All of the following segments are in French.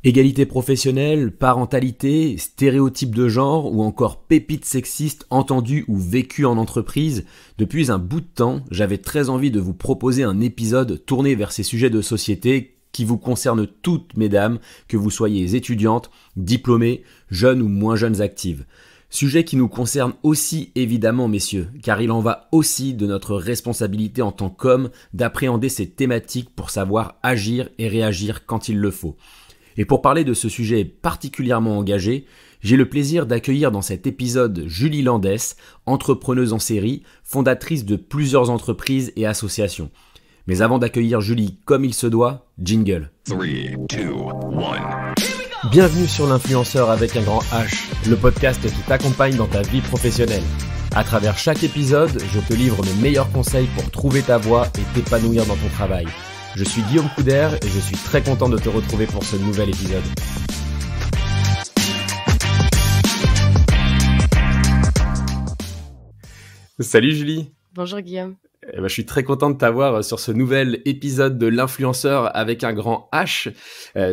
Égalité professionnelle, parentalité, stéréotypes de genre ou encore pépites sexistes entendues ou vécues en entreprise, depuis un bout de temps, j'avais très envie de vous proposer un épisode tourné vers ces sujets de société qui vous concernent toutes, mesdames, que vous soyez étudiantes, diplômées, jeunes ou moins jeunes actives. Sujet qui nous concerne aussi évidemment, messieurs, car il en va aussi de notre responsabilité en tant qu'hommes d'appréhender ces thématiques pour savoir agir et réagir quand il le faut. Et pour parler de ce sujet particulièrement engagé, j'ai le plaisir d'accueillir dans cet épisode Julie Landès, entrepreneuse en série, fondatrice de plusieurs entreprises et associations. Mais avant d'accueillir Julie comme il se doit, jingle. 3, 2, 1. Bienvenue sur l'influenceur avec un grand H, le podcast qui t'accompagne dans ta vie professionnelle. À travers chaque épisode, je te livre mes meilleurs conseils pour trouver ta voie et t'épanouir dans ton travail. Je suis Guillaume Couder et je suis très content de te retrouver pour ce nouvel épisode. Salut Julie. Bonjour Guillaume. Je suis très content de t'avoir sur ce nouvel épisode de l'influenceur avec un grand H.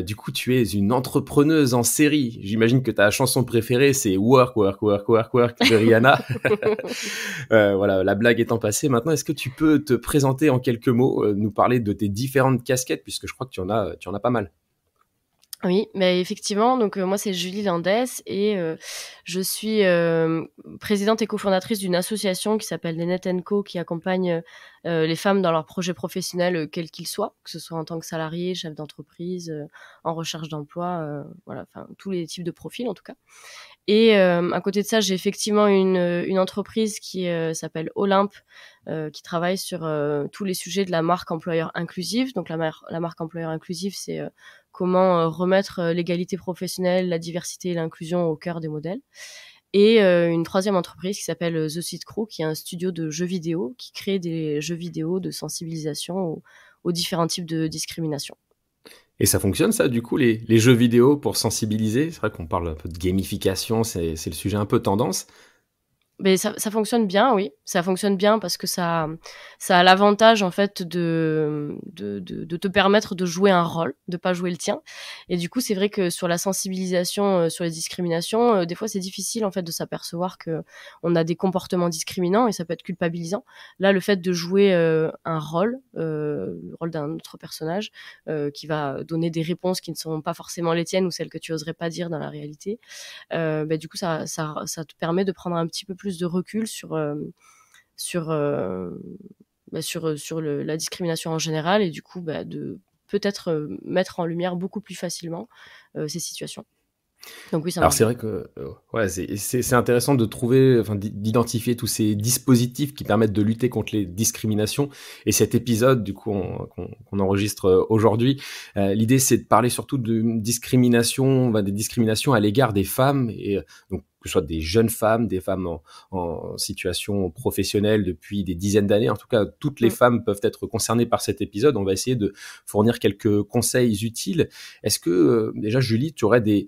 Du coup, tu es une entrepreneuse en série. J'imagine que ta chanson préférée, c'est Work, Work, Work, Work, Work de Rihanna. Voilà, la blague étant passée. Maintenant, est-ce que tu peux te présenter en quelques mots, nous parler de tes différentes casquettes, puisque je crois que tu en as pas mal. Oui, mais effectivement, donc moi c'est Julie Landès et je suis présidente et cofondatrice d'une association qui s'appelle Nénette & Co qui accompagne les femmes dans leurs projets professionnels quels qu'ils soient, que ce soit en tant que salarié, chef d'entreprise, en recherche d'emploi, voilà, enfin tous les types de profils en tout cas. Et à côté de ça, j'ai effectivement une entreprise qui s'appelle Olympe, qui travaille sur tous les sujets de la marque employeur inclusive. Donc la marque employeur inclusive, c'est comment remettre l'égalité professionnelle, la diversité et l'inclusion au cœur des modèles. Et une troisième entreprise qui s'appelle The Seed Crew, qui est un studio de jeux vidéo qui crée des jeux vidéo de sensibilisation aux différents types de discrimination. Et ça fonctionne ça, du coup, les jeux vidéo pour sensibiliser? C'est vrai qu'on parle un peu de gamification, c'est le sujet un peu tendance. Mais ça fonctionne bien, oui. Ça fonctionne bien parce que ça a l'avantage en fait de te permettre de jouer un rôle, de pas jouer le tien. Et du coup, c'est vrai que sur la sensibilisation, sur les discriminations, des fois c'est difficile en fait de s'apercevoir que on a des comportements discriminants et ça peut être culpabilisant. Là, le fait de jouer un rôle, le rôle d'un autre personnage qui va donner des réponses qui ne sont pas forcément les tiennes ou celles que tu oserais pas dire dans la réalité, du coup ça te permet de prendre un petit peu plus de recul sur la discrimination en général et du coup de peut-être mettre en lumière beaucoup plus facilement ces situations. Donc oui, ça Alors marche. c'est vrai que c'est intéressant de trouver, d'identifier tous ces dispositifs qui permettent de lutter contre les discriminations. Et cet épisode, du coup, qu'on enregistre aujourd'hui, l'idée c'est de parler surtout de discrimination, des discriminations à l'égard des femmes et donc que ce soit des jeunes femmes, des femmes en situation professionnelle depuis des dizaines d'années. En tout cas, toutes les femmes peuvent être concernées par cet épisode. On va essayer de fournir quelques conseils utiles. Est-ce que, déjà, Julie, tu aurais des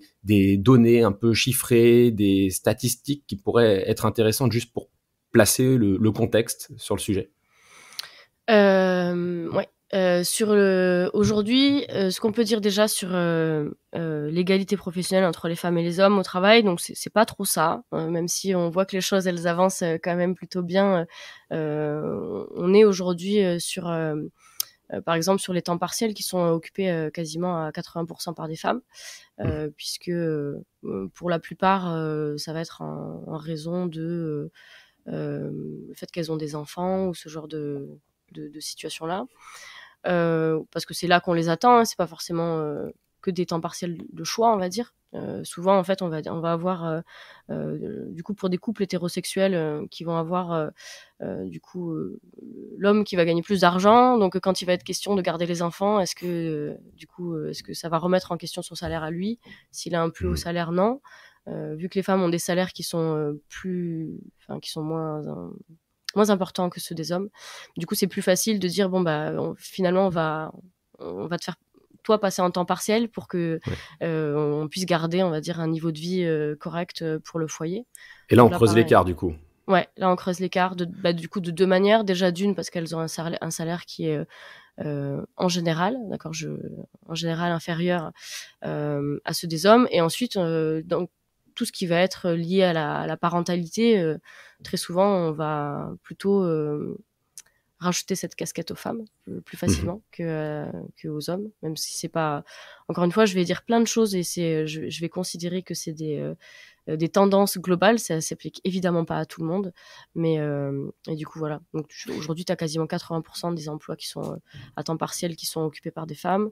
données un peu chiffrées, des statistiques qui pourraient être intéressantes juste pour placer le contexte sur le sujet? Ouais. Aujourd'hui, ce qu'on peut dire déjà sur l'égalité professionnelle entre les femmes et les hommes au travail, donc c'est pas trop ça, même si on voit que les choses elles avancent quand même plutôt bien. On est aujourd'hui sur par exemple sur les temps partiels qui sont occupés quasiment à 80% par des femmes, puisque pour la plupart ça va être en raison de le fait qu'elles ont des enfants ou ce genre de situation-là. Parce que c'est là qu'on les attend, hein, c'est pas forcément que des temps partiels de choix, on va dire. Souvent, en fait, on va avoir, du coup, pour des couples hétérosexuels qui vont avoir, du coup, l'homme qui va gagner plus d'argent. Donc, quand il va être question de garder les enfants, est-ce que ça va remettre en question son salaire à lui? S'il a un plus haut salaire, non. Vu que les femmes ont des salaires qui sont qui sont moins importants que ceux des hommes. Du coup, c'est plus facile de dire finalement on va te faire toi passer en temps partiel pour que on puisse garder, on va dire, un niveau de vie correct pour le foyer. Et là, on creuse l'écart du coup. Ouais, là on creuse l'écart du coup de deux manières. Déjà d'une parce qu'elles ont un salaire qui est en général, d'accord, en général inférieurs à ceux des hommes. Et ensuite, dans tout ce qui va être lié à la parentalité, très souvent, on va plutôt rajouter cette casquette aux femmes plus facilement que aux hommes, même si c'est pas. Encore une fois, je vais dire plein de choses et je vais considérer que c'est des tendances globales. Ça s'applique évidemment pas à tout le monde, mais et du coup voilà. Donc aujourd'hui, tu as quasiment 80% des emplois qui sont à temps partiel qui sont occupés par des femmes.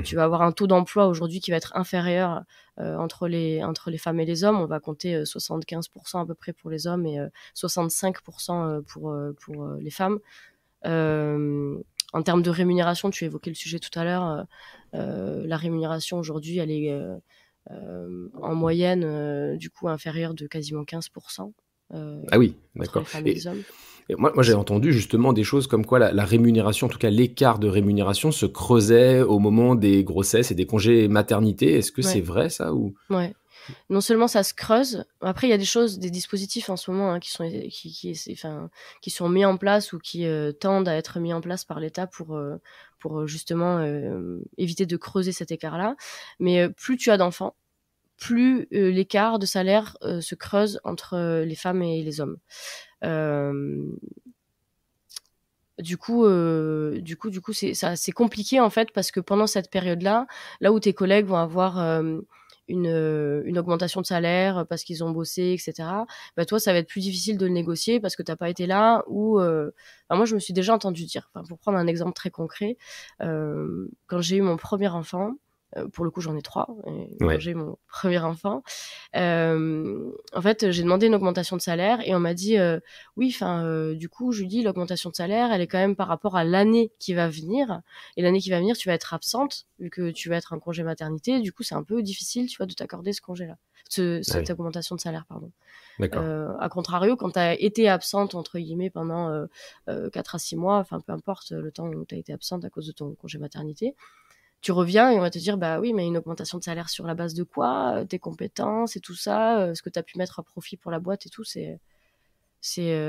Tu vas avoir un taux d'emploi aujourd'hui qui va être inférieur entre les femmes et les hommes. On va compter 75% à peu près pour les hommes et 65% pour les femmes. En termes de rémunération, tu évoquais le sujet tout à l'heure. La rémunération aujourd'hui, elle est en moyenne du coup inférieure de quasiment 15%. Ah oui, entre d'accord. les femmes et les hommes. Et moi, j'ai entendu justement des choses comme quoi la rémunération, en tout cas l'écart de rémunération, se creusait au moment des grossesses et des congés maternité. Est-ce que c'est vrai ça ou... Ouais. Non seulement ça se creuse, après il y a des dispositifs en ce moment qui sont mis en place ou qui tendent à être mis en place par l'État pour justement éviter de creuser cet écart-là. Mais plus tu as d'enfants, plus l'écart de salaire se creuse entre les femmes et les hommes. Du coup, c'est compliqué en fait parce que pendant cette période-là, là où tes collègues vont avoir une augmentation de salaire parce qu'ils ont bossé, etc. Bah toi, ça va être plus difficile de le négocier parce que t'as pas été là. Ou moi, je me suis déjà entendu dire. Pour prendre un exemple très concret, quand j'ai eu mon premier enfant. Pour le coup, j'en ai 3. Quand j'ai eu mon premier enfant, en fait, j'ai demandé une augmentation de salaire et on m'a dit oui. Du coup, je lui dis l'augmentation de salaire, elle est quand même par rapport à l'année qui va venir. Et l'année qui va venir, tu vas être absente vu que tu vas être en congé maternité. Du coup, c'est un peu difficile, tu vois, de t'accorder ce congé-là, cette augmentation de salaire, pardon. D'accord. À contrario, quand tu as été absente entre guillemets pendant 4 à 6 mois, enfin peu importe le temps où tu as été absente à cause de ton congé maternité. Tu reviens et on va te dire bah oui, mais une augmentation de salaire sur la base de quoi, tes compétences et tout ça, ce que tu as pu mettre à profit pour la boîte et tout, c'est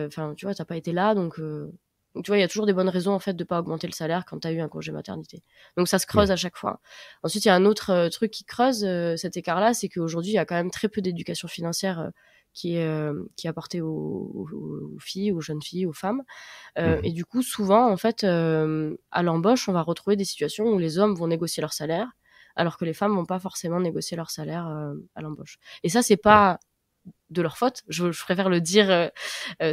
enfin tu vois, t'as pas été là, donc tu vois, il y a toujours des bonnes raisons en fait de pas augmenter le salaire quand tu as eu un congé maternité. Donc ça se creuse à chaque fois. Ensuite, il y a un autre truc qui creuse cet écart-là, c'est qu'aujourd'hui, il y a quand même très peu d'éducation financière qui est apportée aux filles, aux jeunes filles, aux femmes. Et du coup, souvent, en fait, à l'embauche, on va retrouver des situations où les hommes vont négocier leur salaire, alors que les femmes vont pas forcément négocier leur salaire à l'embauche. Et ça, c'est pas de leur faute. Je préfère le dire.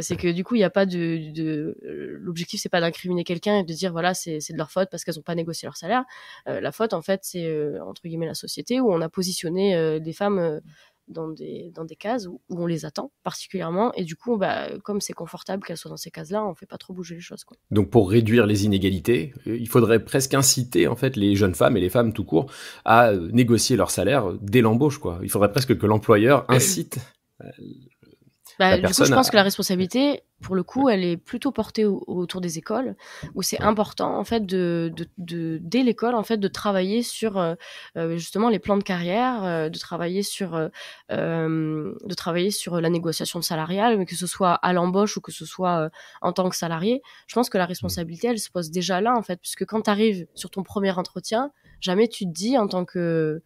C'est que du coup, il y a pas l'objectif, c'est pas d'incriminer quelqu'un et de dire voilà, c'est de leur faute parce qu'elles ont pas négocié leur salaire. La faute, en fait, c'est entre guillemets la société où on a positionné des femmes dans des cases où on les attend particulièrement, et du coup comme c'est confortable qu'elles soient dans ces cases-là, on fait pas trop bouger les choses, quoi. Donc pour réduire les inégalités, il faudrait presque inciter en fait les jeunes femmes et les femmes tout court à négocier leur salaire dès l'embauche, quoi. Il faudrait presque que l'employeur incite la du personne coup, je pense que la responsabilité, pour le coup, elle est plutôt portée autour des écoles, où c'est important, en fait, dès l'école, en fait, de travailler sur justement les plans de carrière, de travailler sur la négociation salariale, mais que ce soit à l'embauche ou que ce soit en tant que salarié. Je pense que la responsabilité, elle se pose déjà là, en fait, puisque quand tu arrives sur ton premier entretien, jamais tu te dis en tant que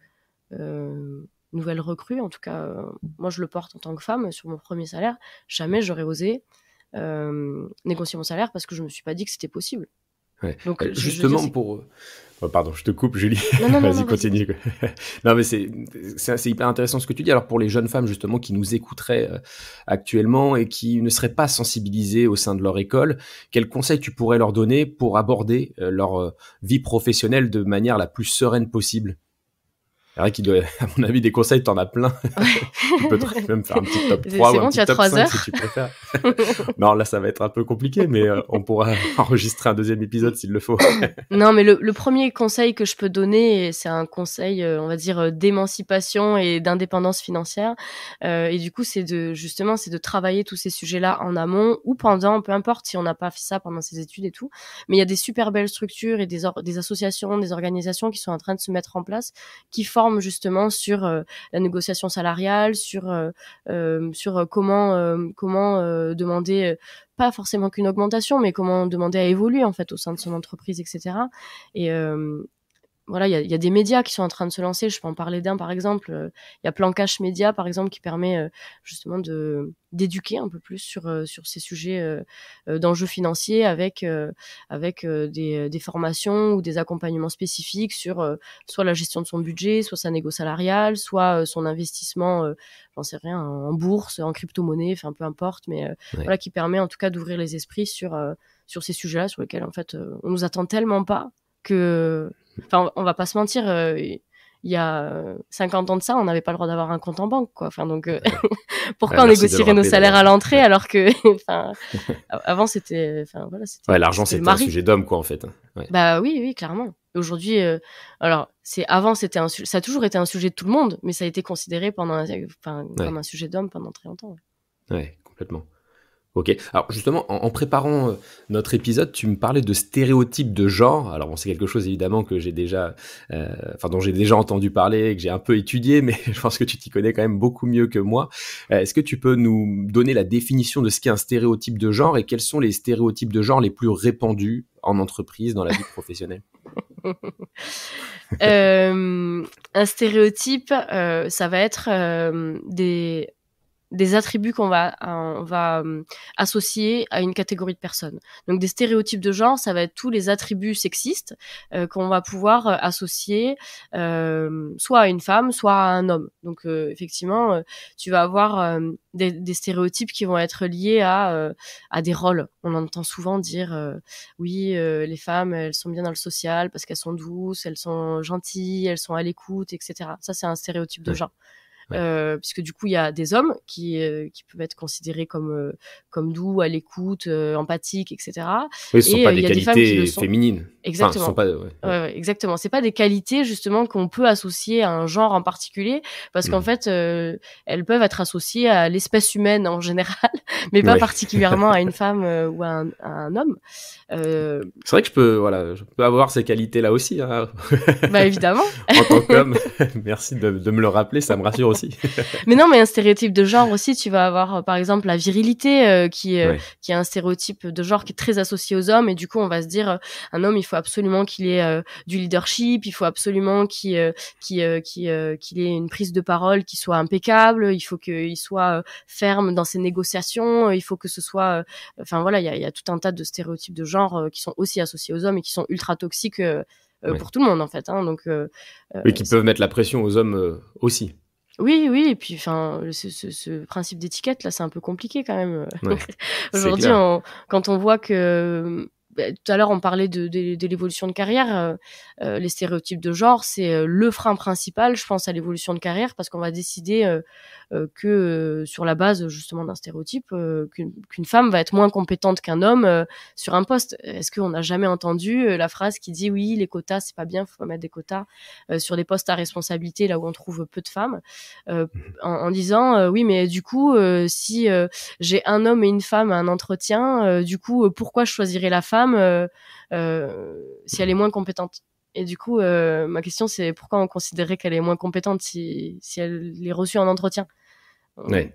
nouvelle recrue, en tout cas moi je le porte en tant que femme sur mon premier salaire, jamais j'aurais osé négocier mon salaire parce que je me suis pas dit que c'était possible. Ouais. Donc justement pour pardon, je te coupe, Julie. Non, Vas-y, continue. Non, mais c'est hyper intéressant ce que tu dis. Alors pour les jeunes femmes justement qui nous écouteraient actuellement et qui ne seraient pas sensibilisées au sein de leur école, quels conseils tu pourrais leur donner pour aborder leur vie professionnelle de manière la plus sereine possible? C'est vrai qu'il doit, à mon avis, des conseils, t'en as plein. Tu peux même faire un petit top 3 ou un petit top 5 si tu préfères. Non, là, ça va être un peu compliqué, mais on pourra enregistrer un deuxième épisode s'il le faut. Non, mais le premier conseil que je peux donner, c'est un conseil, on va dire, d'émancipation et d'indépendance financière. Et du coup, c'est de travailler tous ces sujets-là en amont ou pendant, peu importe si on n'a pas fait ça pendant ses études et tout. Mais il y a des super belles structures et des associations, des organisations qui sont en train de se mettre en place, qui forment justement sur la négociation salariale, sur comment demander pas forcément qu'une augmentation, mais comment demander à évoluer en fait au sein de son entreprise, etc. Et voilà, il y a des médias qui sont en train de se lancer. Je peux en parler d'un, par exemple. Il y a Plan Cash Média, par exemple, qui permet justement d'éduquer un peu plus sur ces sujets d'enjeux financiers avec des formations ou des accompagnements spécifiques sur soit la gestion de son budget, soit sa négo salariale, soit son investissement, j'en sais rien, en bourse, en crypto-monnaie, enfin peu importe, mais voilà, qui permet en tout cas d'ouvrir les esprits sur ces sujets-là, sur lesquels en fait on nous attend tellement pas que, enfin, on va pas se mentir, il y a 50 ans de ça, on n'avait pas le droit d'avoir un compte en banque, quoi. Enfin, donc, pourquoi on négocierait nos salaires à l'entrée alors que, enfin, avant c'était, enfin voilà, Ouais, l'argent c'était un sujet d'homme, quoi, en fait. Ouais. Bah oui, clairement. Aujourd'hui, alors ça a toujours été un sujet de tout le monde, mais ça a été considéré comme un sujet d'homme pendant très longtemps. Ouais, complètement. Ok. Alors justement, en préparant notre épisode, tu me parlais de stéréotypes de genre. Alors bon, c'est quelque chose évidemment que j'ai déjà, dont j'ai déjà entendu parler et que j'ai un peu étudié, mais je pense que tu t'y connais quand même beaucoup mieux que moi. Est-ce que tu peux nous donner la définition de ce qu'est un stéréotype de genre et quels sont les stéréotypes de genre les plus répandus en entreprise, dans la vie professionnelle? Un stéréotype, ça va être des attributs qu'on va associer à une catégorie de personnes. Donc des stéréotypes de genre, ça va être tous les attributs sexistes qu'on va pouvoir associer soit à une femme, soit à un homme. Donc effectivement, tu vas avoir des stéréotypes qui vont être liés à des rôles. On entend souvent dire oui, les femmes, elles sont bien dans le social parce qu'elles sont douces, elles sont gentilles, elles sont à l'écoute, etc. Ça, c'est un stéréotype de genre. Puisque du coup il y a des hommes qui peuvent être considérés comme doux, à l'écoute, empathiques, etc. Oui, ce sont pas des y a des femmes qui qualités le sont. féminines. Exactement. Enfin, ce sont pas, Ouais, exactement. C'est pas des qualités justement qu'on peut associer à un genre en particulier, parce qu'en fait, elles peuvent être associées à l'espèce humaine en général, mais pas particulièrement à une femme ou à un homme. C'est vrai que je peux avoir ces qualités-là aussi. Hein. Bah évidemment. En tant qu'homme, merci de me le rappeler, ça me rassure aussi. Mais non, mais un stéréotype de genre aussi, tu vas avoir par exemple la virilité qui est un stéréotype de genre qui est très associé aux hommes, et du coup on va se dire un homme, il faut absolument qu'il ait du leadership, il faut absolument qu'il ait une prise de parole qui soit impeccable, il faut qu'il soit ferme dans ses négociations, il faut que ce soit enfin voilà, il y a tout un tas de stéréotypes de genre qui sont aussi associés aux hommes et qui sont ultra toxiques pour tout le monde en fait, hein. Donc oui, qui peuvent mettre la pression aux hommes aussi. Oui, et puis enfin ce principe d'étiquette là, c'est un peu compliqué quand même. Ouais, aujourd'hui, quand on voit que tout à l'heure on parlait de l'évolution de carrière, les stéréotypes de genre, c'est le frein principal, je pense, à l'évolution de carrière, parce qu'on va décider que sur la base justement d'un stéréotype, qu'une femme va être moins compétente qu'un homme sur un poste. Est-ce qu'on n'a jamais entendu la phrase qui dit oui, les quotas c'est pas bien, faut pas mettre des quotas sur des postes à responsabilité là où on trouve peu de femmes, en disant oui, mais du coup si j'ai un homme et une femme à un entretien, du coup pourquoi je choisirais la femme si elle est moins compétente? Et du coup ma question, c'est pourquoi on considérait qu'elle est moins compétente si elle est reçue en entretien? Ouais.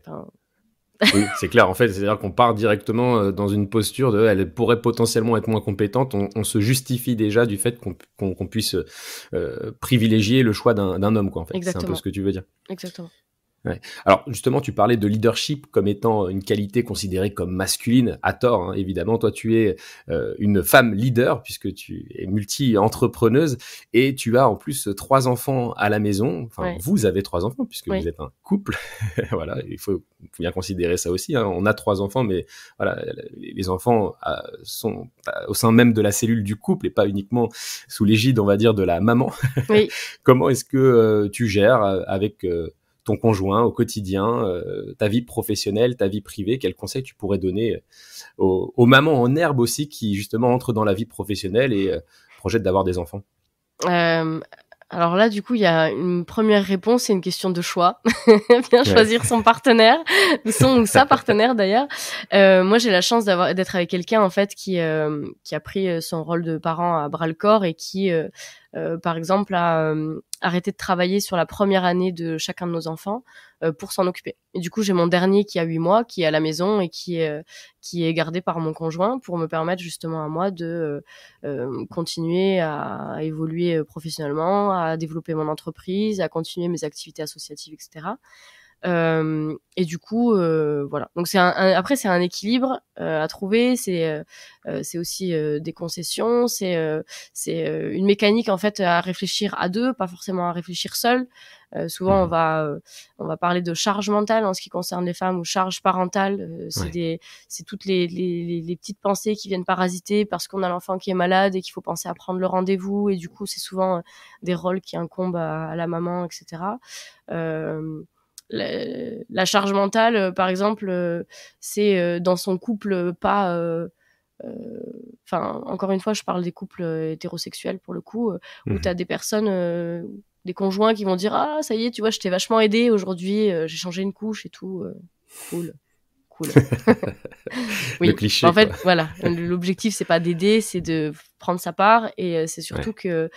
Oui, c'est clair. En fait, c'est-à-dire qu'on part directement dans une posture de, elle pourrait potentiellement être moins compétente. On se justifie déjà du fait qu'on puisse privilégier le choix d'un homme, quoi. En fait, exactement. C'est un peu ce que tu veux dire. Exactement. Ouais. Alors justement, tu parlais de leadership comme étant une qualité considérée comme masculine, à tort, hein, évidemment. Toi, tu es une femme leader puisque tu es multi-entrepreneuse et tu as en plus 3 enfants à la maison. Enfin, Vous avez 3 enfants puisque vous êtes un couple. Voilà, il faut bien considérer ça aussi. Hein. On a 3 enfants, mais voilà, les enfants sont au sein même de la cellule du couple et pas uniquement sous l'égide, on va dire, de la maman. Oui. Comment est-ce que tu gères avec ton conjoint au quotidien, ta vie professionnelle, ta vie privée? Quels conseils tu pourrais donner aux mamans en herbe aussi qui justement entrent dans la vie professionnelle et projettent d'avoir des enfants? Alors là, du coup, il y a une première réponse, c'est une question de choix. Bien choisir son partenaire, son ou sa partenaire d'ailleurs. Moi, j'ai la chance d'être avec quelqu'un en fait qui a pris son rôle de parent à bras le corps et qui par exemple a arrêté de travailler sur la première année de chacun de nos enfants pour s'en occuper. Et du coup, j'ai mon dernier qui a 8 mois, qui est à la maison et qui est gardé par mon conjoint pour me permettre justement à moi de continuer à évoluer professionnellement, à développer mon entreprise, à continuer mes activités associatives, etc. Et du coup, voilà. Donc après c'est un équilibre à trouver. C'est aussi des concessions. C'est une mécanique en fait à réfléchir à deux, pas forcément à réfléchir seul. Souvent on va parler de charge mentale en ce qui concerne les femmes ou charge parentale. C'est toutes les petites pensées qui viennent parasiter parce qu'on a l'enfant qui est malade et qu'il faut penser à prendre le rendez-vous, et du coup c'est souvent des rôles qui incombent à la maman, etc. La charge mentale, par exemple, c'est dans son couple pas... Enfin, encore une fois, je parle des couples hétérosexuels pour le coup, où tu as des personnes, des conjoints qui vont dire « Ah, ça y est, tu vois, je t'ai vachement aidé aujourd'hui, j'ai changé une couche et tout. Cool. » Oui. Le cliché. En fait, quoi. voilà. L'objectif, c'est pas d'aider, c'est de prendre sa part. Et c'est surtout que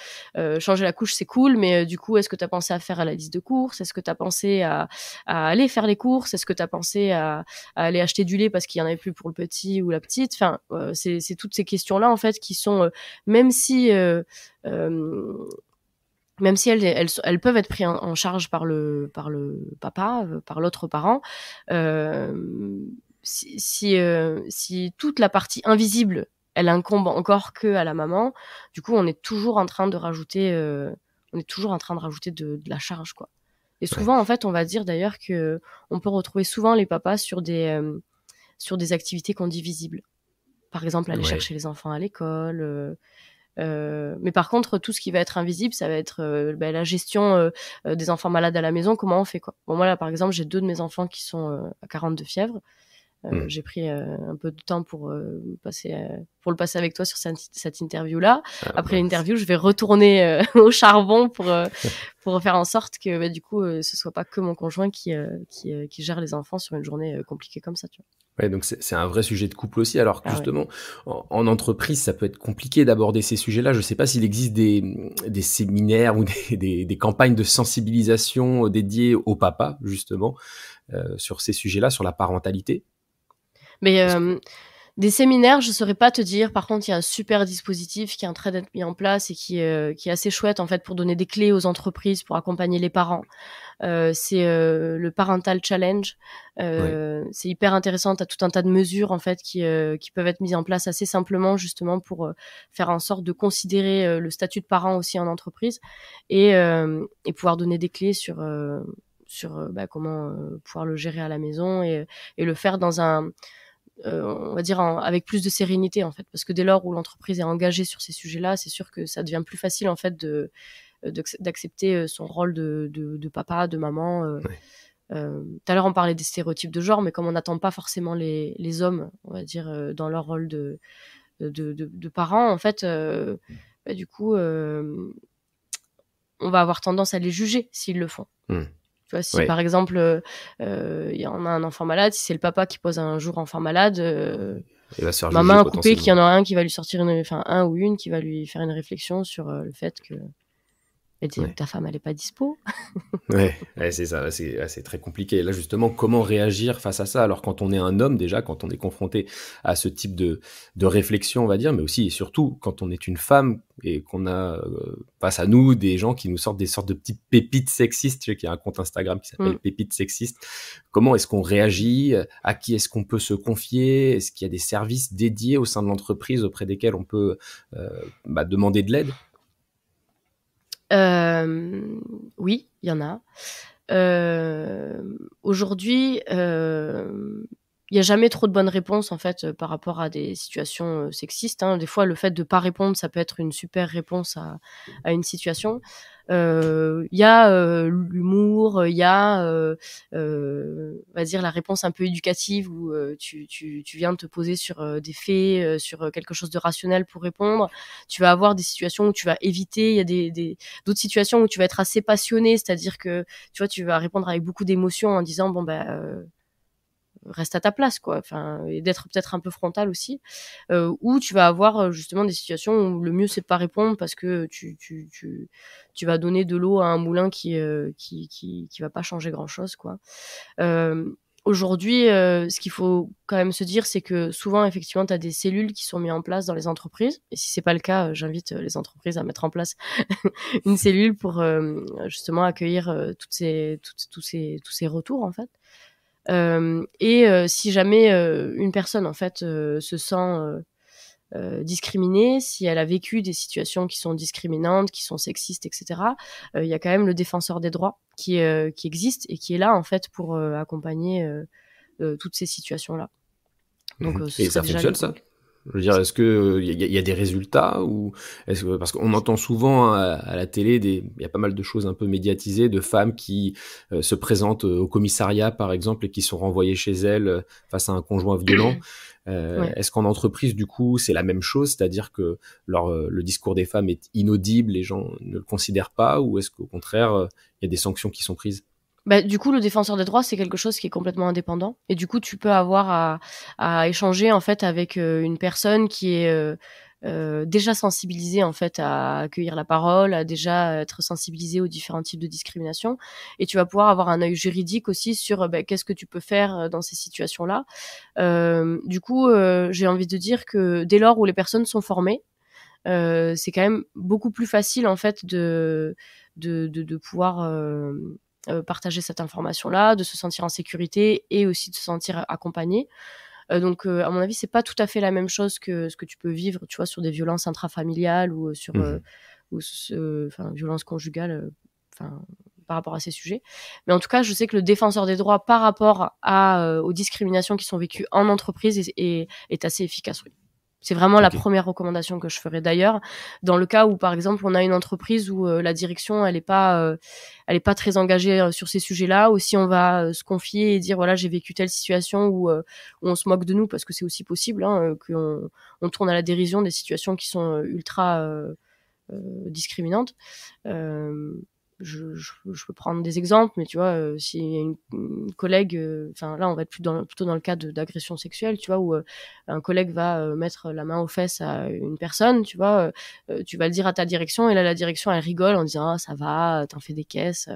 changer la couche, c'est cool. Mais du coup, est-ce que tu as pensé à faire la liste de courses? Est-ce que tu as pensé à aller faire les courses? Est-ce que tu as pensé à aller acheter du lait parce qu'il y en avait plus pour le petit ou la petite? Enfin, c'est toutes ces questions-là, en fait, qui sont, même si elles peuvent être prises en charge par le papa, par l'autre parent, si toute la partie invisible, elle incombe encore que à la maman, du coup, on est toujours en train de rajouter de la charge, quoi. Et souvent, en fait, on va dire d'ailleurs que on peut retrouver souvent les papas sur des activités qu'on dit visibles. Par exemple, aller chercher les enfants à l'école. Mais par contre, tout ce qui va être invisible, ça va être la gestion des enfants malades à la maison. Comment on fait, quoi? Bon, moi là, par exemple, j'ai 2 de mes enfants qui sont à 42 fièvres. J'ai pris un peu de temps pour le passer avec toi sur cette interview-là. Après l'interview, je vais retourner au charbon pour faire en sorte que du coup, ce soit pas que mon conjoint qui gère les enfants sur une journée compliquée comme ça, tu vois. Ouais, donc c'est un vrai sujet de couple aussi. Alors que justement, en entreprise, ça peut être compliqué d'aborder ces sujets-là. Je ne sais pas s'il existe des séminaires ou des campagnes de sensibilisation dédiées aux papas, justement, sur ces sujets-là, sur la parentalité. Mais des séminaires, je saurais pas te dire. Par contre, il y a un super dispositif qui est en train d'être mis en place et qui est assez chouette, en fait, pour donner des clés aux entreprises, pour accompagner les parents. C'est le Parental Challenge. C'est hyper intéressant. Tu as tout un tas de mesures, en fait, qui peuvent être mises en place assez simplement, justement, pour faire en sorte de considérer le statut de parent aussi en entreprise et pouvoir donner des clés sur comment pouvoir le gérer à la maison et le faire dans on va dire avec plus de sérénité, en fait, parce que dès lors où l'entreprise est engagée sur ces sujets-là, c'est sûr que ça devient plus facile, en fait, d'accepter son rôle de papa, de maman. Tout à l'heure on parlait des stéréotypes de genre, mais comme on n'attend pas forcément les hommes, on va dire, dans leur rôle de parents, en fait, du coup on va avoir tendance à les juger s'ils le font. Tu vois, si par exemple il y en a un enfant malade, si c'est le papa qui pose un jour enfant malade, ma main a coupé qu'il y en a un qui va lui sortir un ou une qui va lui faire une réflexion sur le fait que ta femme elle est pas dispo. C'est ça, c'est très compliqué. Là justement, comment réagir face à ça? Alors quand on est un homme déjà, quand on est confronté à ce type de réflexion, on va dire, mais aussi et surtout quand on est une femme et qu'on a face à nous des gens qui nous sortent des sortes de petites pépites sexistes. Je sais qu'il y a un compte Instagram qui s'appelle Pépites sexistes. Comment est-ce qu'on réagit? À qui est-ce qu'on peut se confier? Est-ce qu'il y a des services dédiés au sein de l'entreprise auprès desquels on peut demander de l'aide? Oui, il y en a. Aujourd'hui, il n'y a jamais trop de bonnes réponses, en fait, par rapport à des situations sexistes. Des fois, le fait de ne pas répondre, ça peut être une super réponse à une situation. Il y a l'humour, il y a, on va dire, la réponse un peu éducative où tu viens de te poser sur des faits, sur quelque chose de rationnel pour répondre. Tu vas avoir des situations où tu vas éviter. Il y a d'autres situations où tu vas être assez passionné, c'est-à-dire que tu vois, tu vas répondre avec beaucoup d'émotion en disant reste à ta place, quoi. Enfin, et d'être peut-être un peu frontal aussi. Ou tu vas avoir justement des situations où le mieux c'est de pas répondre parce que tu vas donner de l'eau à un moulin qui va pas changer grand-chose, quoi. Aujourd'hui, ce qu'il faut quand même se dire, c'est que souvent, effectivement, tu as des cellules qui sont mises en place dans les entreprises. Et si c'est pas le cas, j'invite les entreprises à mettre en place une cellule pour justement accueillir tous ces retours, en fait. Si jamais une personne, en fait, se sent discriminée, si elle a vécu des situations qui sont discriminantes, qui sont sexistes, etc., il y a quand même le défenseur des droits qui existe et qui est là, en fait, pour accompagner toutes ces situations-là. Donc, ce Et serait ça déjà fonctionne, ça? Je veux dire, est-ce que il y a des résultats ou est-ce que parce qu'on entend souvent à la télé il y a pas mal de choses un peu médiatisées de femmes qui se présentent au commissariat par exemple et qui sont renvoyées chez elles face à un conjoint violent. Ouais. Est-ce qu'en entreprise du coup c'est la même chose, c'est-à-dire que le discours des femmes est inaudible, les gens ne le considèrent pas, ou est-ce qu'au contraire il y a des sanctions qui sont prises? Bah, du coup, le défenseur des droits, c'est quelque chose qui est complètement indépendant. Et du coup, tu peux avoir à échanger en fait avec une personne qui est déjà sensibilisée en fait à accueillir la parole, à déjà être sensibilisée aux différents types de discrimination. Et tu vas pouvoir avoir un œil juridique aussi sur qu'est-ce que tu peux faire dans ces situations-là. Du coup, j'ai envie de dire que dès lors où les personnes sont formées, c'est quand même beaucoup plus facile en fait de pouvoir partager cette information-là, de se sentir en sécurité et aussi de se sentir accompagné. Donc, à mon avis, c'est pas tout à fait la même chose que ce que tu peux vivre, tu vois, sur des violences intrafamiliales ou sur violences conjugales, par rapport à ces sujets. Mais en tout cas, je sais que le défenseur des droits par rapport aux discriminations qui sont vécues en entreprise est assez efficace, oui. C'est vraiment la première recommandation que je ferais. D'ailleurs, dans le cas où, par exemple, on a une entreprise où la direction, elle est pas très engagée sur ces sujets-là, ou si on va se confier et dire, voilà, j'ai vécu telle situation où on se moque de nous, parce que c'est aussi possible qu'on tourne à la dérision des situations qui sont ultra discriminantes. Je peux prendre des exemples, mais tu vois, si une collègue, là, on va être plutôt dans le cas d'agression sexuelle, tu vois, où un collègue va mettre la main aux fesses à une personne, tu vois, tu vas le dire à ta direction, et là, la direction, elle rigole en disant, ah, ça va, t'en fais des caisses.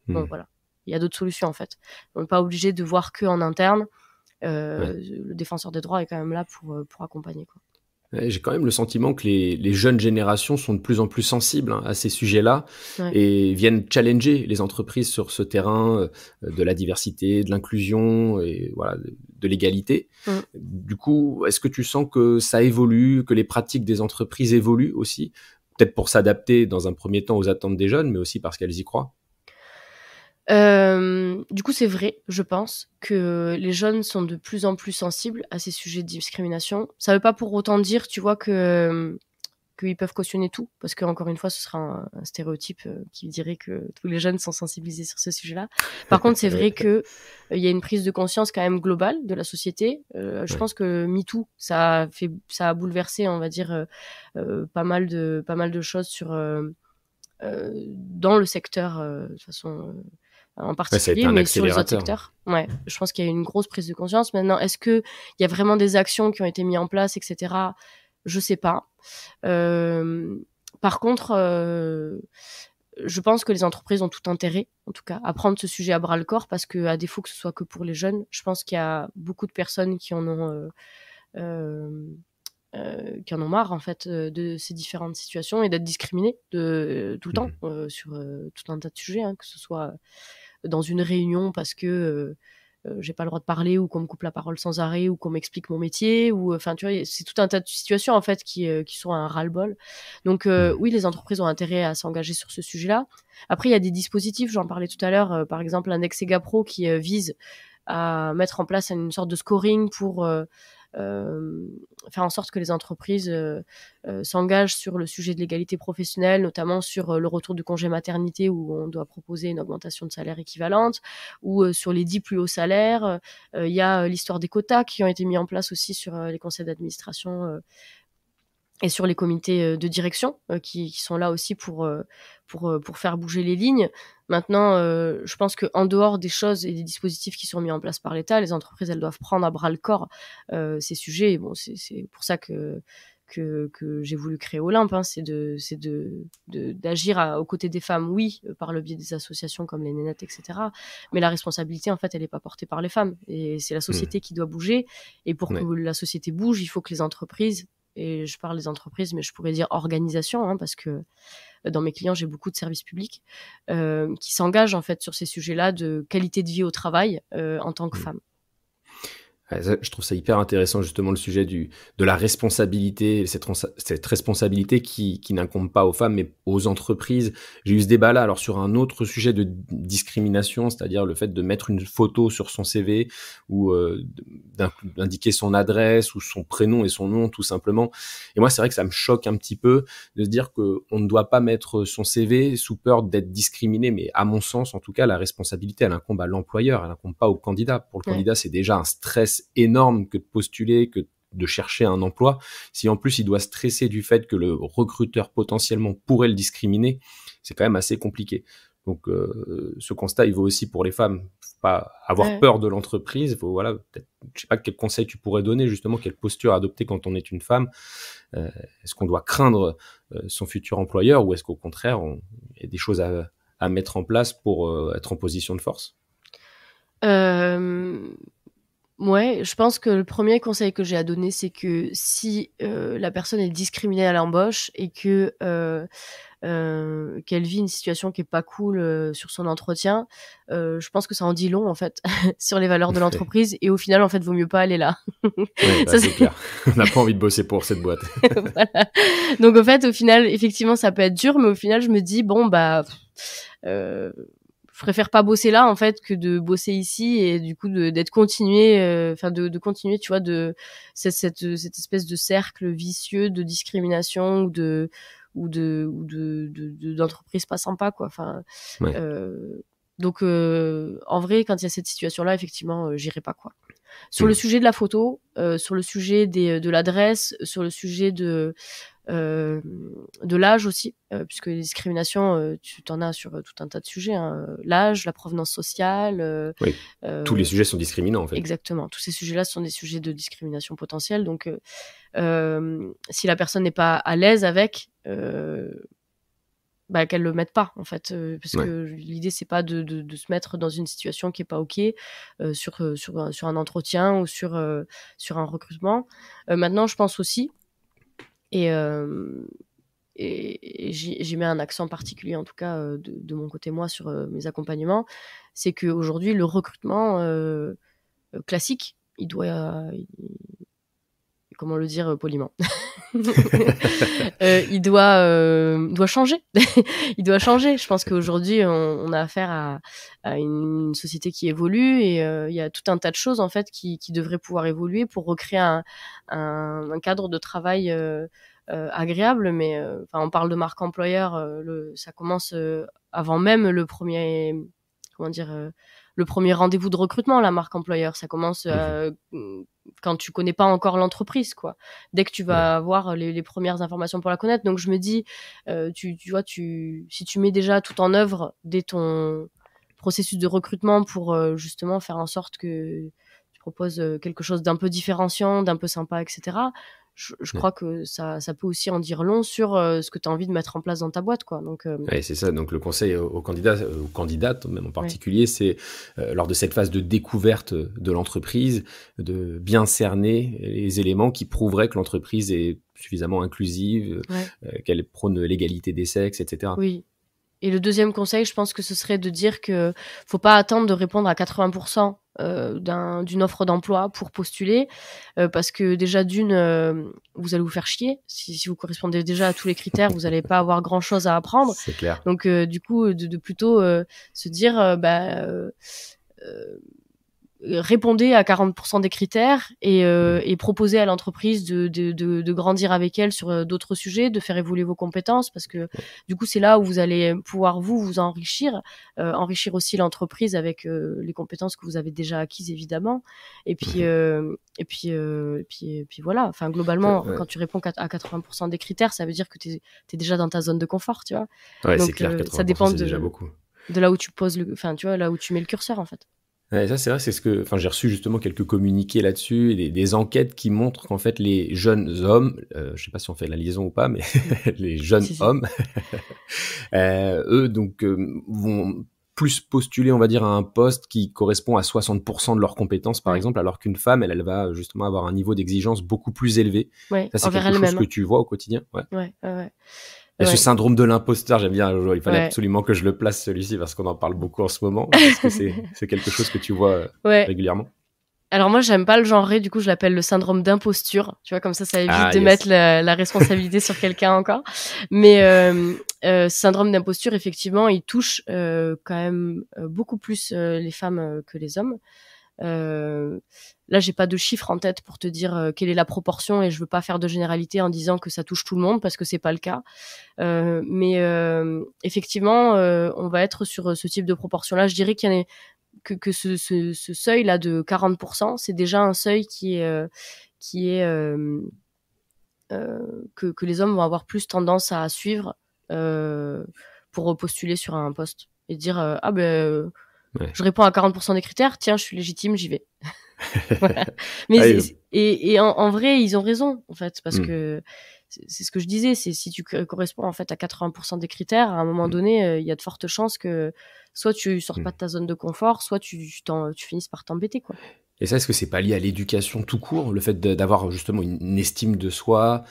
Bon, voilà. Il y a d'autres solutions, en fait. On n'est pas obligé de voir que en interne. Le défenseur des droits est quand même là pour accompagner, quoi. J'ai quand même le sentiment que les jeunes générations sont de plus en plus sensibles à ces sujets-là et viennent challenger les entreprises sur ce terrain de la diversité, de l'inclusion et voilà, de l'égalité. Du coup, est-ce que tu sens que ça évolue, que les pratiques des entreprises évoluent aussi, peut-être pour s'adapter dans un premier temps aux attentes des jeunes, mais aussi parce qu'elles y croient? Du coup, c'est vrai, je pense, que les jeunes sont de plus en plus sensibles à ces sujets de discrimination. Ça veut pas pour autant dire, tu vois, qu'ils peuvent cautionner tout, parce que encore une fois, ce sera un stéréotype qui dirait que tous les jeunes sont sensibilisés sur ce sujet-là. Par contre, c'est vrai que il y a une prise de conscience quand même globale de la société. Je pense que MeToo, ça a bouleversé, on va dire, pas mal de choses dans le secteur de façon en particulier, mais sur les autres secteurs. Ouais, je pense qu'il y a eu une grosse prise de conscience. Maintenant, est-ce qu'il y a vraiment des actions qui ont été mises en place, etc. Je sais pas. Par contre, je pense que les entreprises ont tout intérêt, en tout cas, à prendre ce sujet à bras le corps, parce que à défaut que ce soit que pour les jeunes, je pense qu'il y a beaucoup de personnes qui en ont marre en fait de ces différentes situations et d'être discriminées tout le temps sur tout un tas de sujets, que ce soit dans une réunion parce que j'ai pas le droit de parler, ou qu'on me coupe la parole sans arrêt, ou qu'on m'explique mon métier, ou tu vois, c'est tout un tas de situations en fait qui sont un ras-le-bol. Donc oui, les entreprises ont intérêt à s'engager sur ce sujet-là. Après, il y a des dispositifs, j'en parlais tout à l'heure, par exemple l'index EGAPRO qui vise à mettre en place une sorte de scoring pour faire en sorte que les entreprises s'engagent sur le sujet de l'égalité professionnelle, notamment sur le retour du congé maternité où on doit proposer une augmentation de salaire équivalente, ou sur les 10 plus hauts salaires. Il y a l'histoire des quotas qui ont été mis en place aussi sur les conseils d'administration et sur les comités de direction qui sont là aussi pour faire bouger les lignes. Maintenant, je pense qu'en dehors des choses et des dispositifs qui sont mis en place par l'État, les entreprises, elles doivent prendre à bras le corps ces sujets. Et bon, c'est pour ça que j'ai voulu créer Olympe, hein, c'est d'agir aux côtés des femmes, oui, par le biais des associations comme les Nénettes, etc. Mais la responsabilité, en fait, elle n'est pas portée par les femmes. Et c'est la société qui doit bouger. Et pour que la société bouge, il faut que les entreprises, et je parle des entreprises, mais je pourrais dire organisations, hein, parce que dans mes clients, j'ai beaucoup de services publics qui s'engagent en fait sur ces sujets-là de qualité de vie au travail en tant que femme. Je trouve ça hyper intéressant justement le sujet de la responsabilité, cette responsabilité qui n'incombe pas aux femmes mais aux entreprises. J'ai eu ce débat-là alors sur un autre sujet de discrimination, c'est-à-dire le fait de mettre une photo sur son CV ou d'indiquer son adresse ou son prénom et son nom tout simplement. Et moi c'est vrai que ça me choque un petit peu de se dire qu'on ne doit pas mettre son CV sous peur d'être discriminé, mais à mon sens en tout cas la responsabilité elle incombe à l'employeur, elle incombe pas au candidat. Pour le candidat c'est déjà un stress énorme que de postuler, que de chercher un emploi. Si en plus il doit stresser du fait que le recruteur potentiellement pourrait le discriminer, c'est quand même assez compliqué. Donc ce constat il vaut aussi pour les femmes. Faut pas avoir peur de l'entreprise. Faut peut-être, je sais pas quel conseil tu pourrais donner justement, quelle posture adopter quand on est une femme. Est-ce qu'on doit craindre son futur employeur ou est-ce qu'au contraire il y a des choses à mettre en place pour être en position de force? Ouais, je pense que le premier conseil que j'ai à donner, c'est que si la personne est discriminée à l'embauche et que qu'elle vit une situation qui est pas cool sur son entretien, je pense que ça en dit long en fait sur les valeurs de l'entreprise et au final en fait vaut mieux pas aller là. Ouais, ça c'est clair. On n'a pas envie de bosser pour cette boîte. Voilà. Donc en fait au final effectivement ça peut être dur, mais au final je me dis bon je préfère pas bosser là en fait que de bosser ici et du coup d'être continué de continuer tu vois de cette espèce de cercle vicieux de discrimination ou d'entreprise pas sympa quoi donc en vrai quand il y a cette situation là effectivement j'irai pas quoi. Sur le sujet de la photo, sur le sujet de l'adresse, sur le sujet de l'âge aussi, puisque les discriminations, tu t'en as sur tout un tas de sujets, hein. L'âge, la provenance sociale. Oui. Tous les sujets sont discriminants en fait. Exactement. Tous ces sujets-là sont des sujets de discrimination potentielle. Donc, si la personne n'est pas à l'aise avec, qu'elle le mette pas en fait, parce que l'idée c'est pas de se mettre dans une situation qui est pas ok sur un entretien ou sur un recrutement. Maintenant, je pense aussi et j'y mets un accent particulier en tout cas de mon côté moi sur mes accompagnements, c'est qu'aujourd'hui le recrutement classique comment le dire poliment il doit changer. Il doit changer. Je pense qu'aujourd'hui on a affaire à une société qui évolue et il y a tout un tas de choses en fait qui devraient pouvoir évoluer pour recréer un cadre de travail agréable, mais on parle de marque employeur, ça commence avant même le premier rendez-vous de recrutement. La marque employeur, ça commence quand tu connais pas encore l'entreprise, quoi. Dès que tu vas avoir les premières informations pour la connaître. Donc je me dis, tu vois, si tu mets déjà tout en œuvre dès ton processus de recrutement pour justement faire en sorte que tu proposes quelque chose d'un peu différenciant, d'un peu sympa, etc. Je crois que ça peut aussi en dire long sur ce que tu as envie de mettre en place dans ta boîte, quoi. Donc, c'est ça. Donc, le conseil aux candidats, aux candidates même en particulier, c'est lors de cette phase de découverte de l'entreprise, de bien cerner les éléments qui prouveraient que l'entreprise est suffisamment inclusive, qu'elle prône l'égalité des sexes, etc. Oui. Et le deuxième conseil, je pense que ce serait de dire que faut pas attendre de répondre à 80% d'une offre d'emploi pour postuler, parce que déjà vous allez vous faire chier. Si vous correspondez déjà à tous les critères, vous n'allez pas avoir grand-chose à apprendre. C'est clair. Donc du coup, de plutôt se dire répondez à 40% des critères et proposez à l'entreprise de grandir avec elle sur d'autres sujets, de faire évoluer vos compétences, parce que du coup c'est là où vous allez pouvoir vous enrichir aussi l'entreprise avec les compétences que vous avez déjà acquises évidemment, et puis voilà, enfin globalement quand tu réponds à 80% des critères, ça veut dire que t'es déjà dans ta zone de confort, tu vois. Ouais, Donc c'est clair, 80%, ça dépend c'est déjà beaucoup. de là où tu poses enfin tu vois, là où tu mets le curseur en fait. Ouais, ça c'est vrai, c'est ce que, enfin, j'ai reçu justement quelques communiqués là-dessus, et des enquêtes qui montrent qu'en fait les jeunes hommes, je sais pas si on fait la liaison ou pas, mais les jeunes Si. hommes, eux donc vont plus postuler, on va dire, à un poste qui correspond à 60% de leurs compétences, par exemple, alors qu'une femme, elle va justement avoir un niveau d'exigence beaucoup plus élevé. Ouais, Ça, c'est envers quelque chose elle-même. que tu vois au quotidien. Ouais. Ouais. Il y a ce syndrome de l'imposteur, j'aime bien, il fallait Ouais. absolument que je le place celui-ci parce qu'on en parle beaucoup en ce moment. Est-ce que c'est quelque chose que tu vois Ouais. régulièrement? Alors moi, j'aime pas le genrer, du coup, je l'appelle le syndrome d'imposture. Tu vois, comme ça évite de yes. mettre la responsabilité sur quelqu'un encore. Mais syndrome d'imposture, effectivement, il touche quand même beaucoup plus les femmes que les hommes. Là, j'ai pas de chiffre en tête pour te dire quelle est la proportion, et je veux pas faire de généralité en disant que ça touche tout le monde parce que c'est pas le cas. Mais effectivement, on va être sur ce type de proportion-là. Je dirais qu'il y en a que ce seuil-là de 40%, c'est déjà un seuil que les hommes vont avoir plus tendance à suivre pour postuler sur un poste et dire je réponds à 40% des critères, tiens, je suis légitime, j'y vais. Voilà. Mais et en vrai, ils ont raison en fait, parce que c'est ce que je disais, c'est si tu corresponds en fait à 80% des critères, à un moment donné, il y a de fortes chances que soit tu sors pas de ta zone de confort, soit tu finisses par t'embêter, quoi. Et ça, est-ce que c'est pas lié à l'éducation tout court, le fait d'avoir justement une estime de soi,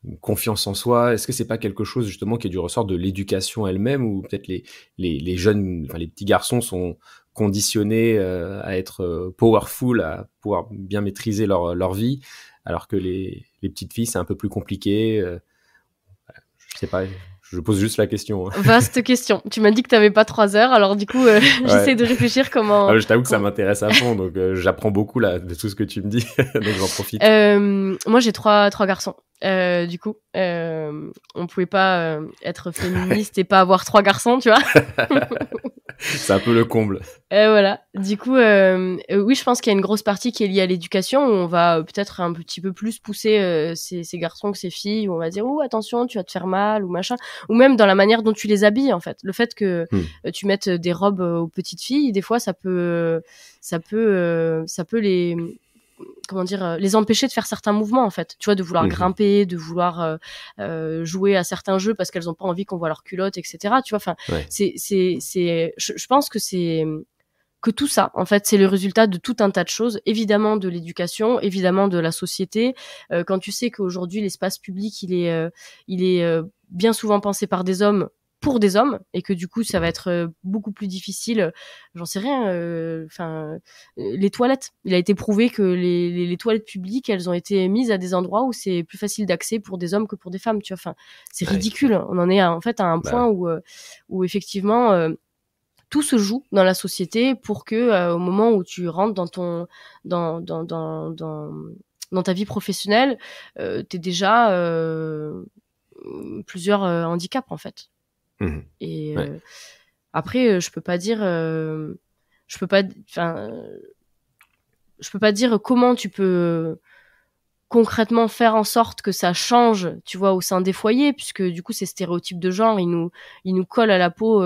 une confiance en soi? Est-ce que c'est pas quelque chose justement qui est du ressort de l'éducation elle-même, ou peut-être les jeunes, enfin les petits garçons sont conditionnés à être powerful, à pouvoir bien maîtriser leur vie, alors que les petites filles, c'est un peu plus compliqué. Je sais pas, je pose juste la question. Vaste question. Tu m'as dit que t'avais pas 3 heures, alors du coup, j'essaie de réfléchir comment... Ah, je t'avoue que ça m'intéresse à fond, donc j'apprends beaucoup là de tout ce que tu me dis, donc j'en profite. Moi, j'ai trois garçons. Du coup, on pouvait pas être féministe et pas avoir 3 garçons, tu vois. C'est un peu le comble. Voilà. Du coup, oui, je pense qu'il y a une grosse partie qui est liée à l'éducation, où on va peut-être un petit peu plus pousser ces garçons que ces filles, où on va dire oh attention, tu vas te faire mal ou machin, ou même dans la manière dont tu les habilles en fait. Le fait que tu mettes des robes aux petites filles, des fois ça peut les les empêcher de faire certains mouvements en fait, tu vois, de vouloir grimper, de vouloir jouer à certains jeux parce qu'elles ont pas envie qu'on voit leurs culottes, etc., tu vois. Enfin, je pense que tout ça en fait c'est le résultat de tout un tas de choses, évidemment de l'éducation, évidemment de la société. Quand tu sais qu'aujourd'hui l'espace public il est bien souvent pensé par des hommes pour des hommes, et que du coup ça va être beaucoup plus difficile, j'en sais rien, les toilettes, il a été prouvé que les toilettes publiques, elles ont été mises à des endroits où c'est plus facile d'accès pour des hommes que pour des femmes, tu vois. Enfin, c'est ridicule. On en est en fait à un point où effectivement tout se joue dans la société pour que au moment où tu rentres dans ta vie professionnelle, t'aies déjà plusieurs handicaps en fait. Et après, je peux pas dire comment tu peux concrètement faire en sorte que ça change, tu vois, au sein des foyers, puisque du coup ces stéréotypes de genre ils nous collent à la peau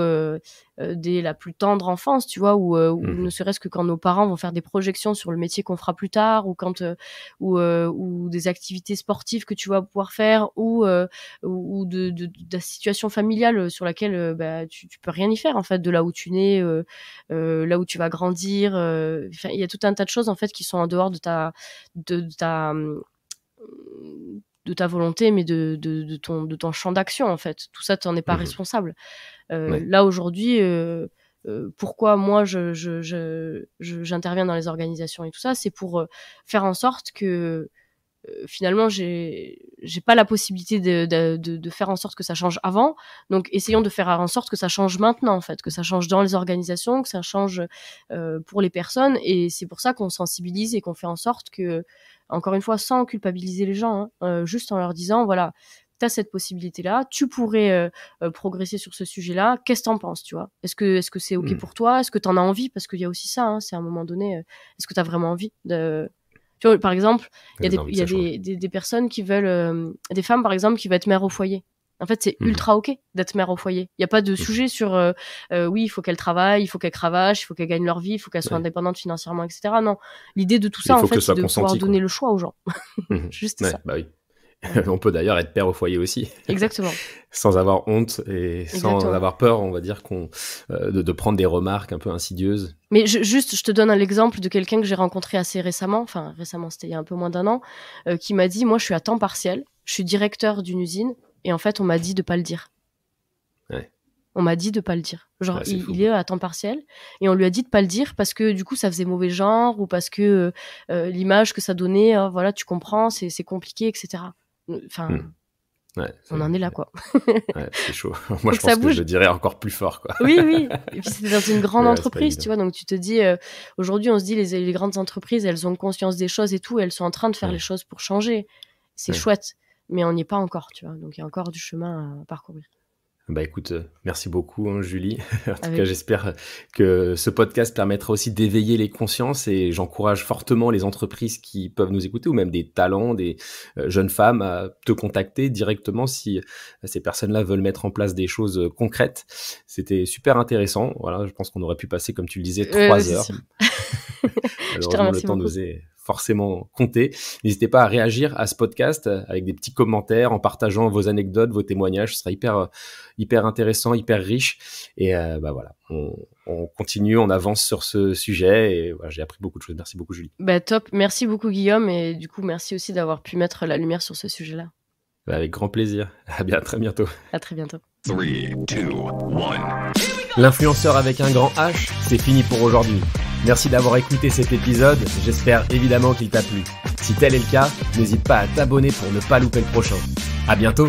dès la plus tendre enfance, tu vois, ou ne serait-ce que quand nos parents vont faire des projections sur le métier qu'on fera plus tard, ou quand ou des activités sportives que tu vas pouvoir faire, ou de la situation familiale sur laquelle tu peux rien y faire en fait, de là où tu nais, là où tu vas grandir, il y a tout un tas de choses en fait qui sont en dehors de ta volonté, mais de ton champ d'action en fait. Tout ça, t'en es pas responsable. Là aujourd'hui, pourquoi moi j'interviens dans les organisations et tout ça, c'est pour faire en sorte que finalement j'ai pas la possibilité de faire en sorte que ça change avant, donc essayons de faire en sorte que ça change maintenant, en fait, que ça change dans les organisations, que ça change pour les personnes, et c'est pour ça qu'on sensibilise et qu'on fait en sorte que, encore une fois, sans culpabiliser les gens, juste en leur disant, voilà, t'as cette possibilité-là, tu pourrais progresser sur ce sujet-là, qu'est-ce que t'en penses, tu vois? Est-ce que c'est ok pour toi? Est-ce que t'en as envie? Parce qu'il y a aussi ça, c'est à un moment donné, est-ce que t'as vraiment envie de... Tu vois, par exemple, il y a des personnes qui veulent... des femmes, par exemple, qui veulent être mères au foyer. En fait, c'est ultra ok d'être mère au foyer. Il n'y a pas de sujet sur oui, il faut qu'elles travaillent, il faut qu'elles cravachent, il faut qu'elles gagnent leur vie, il faut qu'elles soient indépendantes financièrement, etc. Non, l'idée de tout ça, en fait, c'est de pouvoir donner le choix aux gens. Juste ça. Bah oui. On peut d'ailleurs être père au foyer aussi. Exactement. Sans avoir honte et sans avoir peur, on va dire, de prendre des remarques un peu insidieuses. Mais je te donne l'exemple de quelqu'un que j'ai rencontré assez récemment, enfin récemment, c'était il y a un peu moins d'1 an, qui m'a dit, moi je suis à temps partiel, je suis directeur d'une usine, et en fait on m'a dit de pas le dire. Ouais. On m'a dit de pas le dire. Genre, il est à temps partiel, et on lui a dit de pas le dire parce que du coup ça faisait mauvais genre, ou parce que l'image que ça donnait, voilà, tu comprends, c'est compliqué, etc. Enfin, on en est là, quoi. Ouais, c'est chaud. Moi, je pense que je dirais encore plus fort, quoi. Oui. Et puis, c'était dans une grande entreprise, tu vois. Donc, tu te dis, aujourd'hui, on se dit, les grandes entreprises, elles ont conscience des choses et tout, et elles sont en train de faire les choses pour changer. C'est chouette, mais on n'y est pas encore, tu vois. Donc, il y a encore du chemin à parcourir. Bah écoute, merci beaucoup, Julie. En tout cas, j'espère que ce podcast permettra aussi d'éveiller les consciences, et j'encourage fortement les entreprises qui peuvent nous écouter, ou même des talents, des jeunes femmes, à te contacter directement si ces personnes-là veulent mettre en place des choses concrètes. C'était super intéressant. Voilà, je pense qu'on aurait pu passer, comme tu le disais, 3 heures. Malheureusement, le temps nous est forcément compté. N'hésitez pas à réagir à ce podcast avec des petits commentaires, en partageant vos anecdotes, vos témoignages. Ce sera hyper intéressant, hyper riche. Et bah voilà, on continue, on avance sur ce sujet, et voilà, j'ai appris beaucoup de choses. Merci beaucoup, Julie. Bah top, merci beaucoup, Guillaume, et du coup merci aussi d'avoir pu mettre la lumière sur ce sujet-là. Bah, avec grand plaisir. À très bientôt. À très bientôt. 3, 2, 1. L'influenceur avec un grand H, c'est fini pour aujourd'hui. Merci d'avoir écouté cet épisode, j'espère évidemment qu'il t'a plu. Si tel est le cas, n'hésite pas à t'abonner pour ne pas louper le prochain. À bientôt.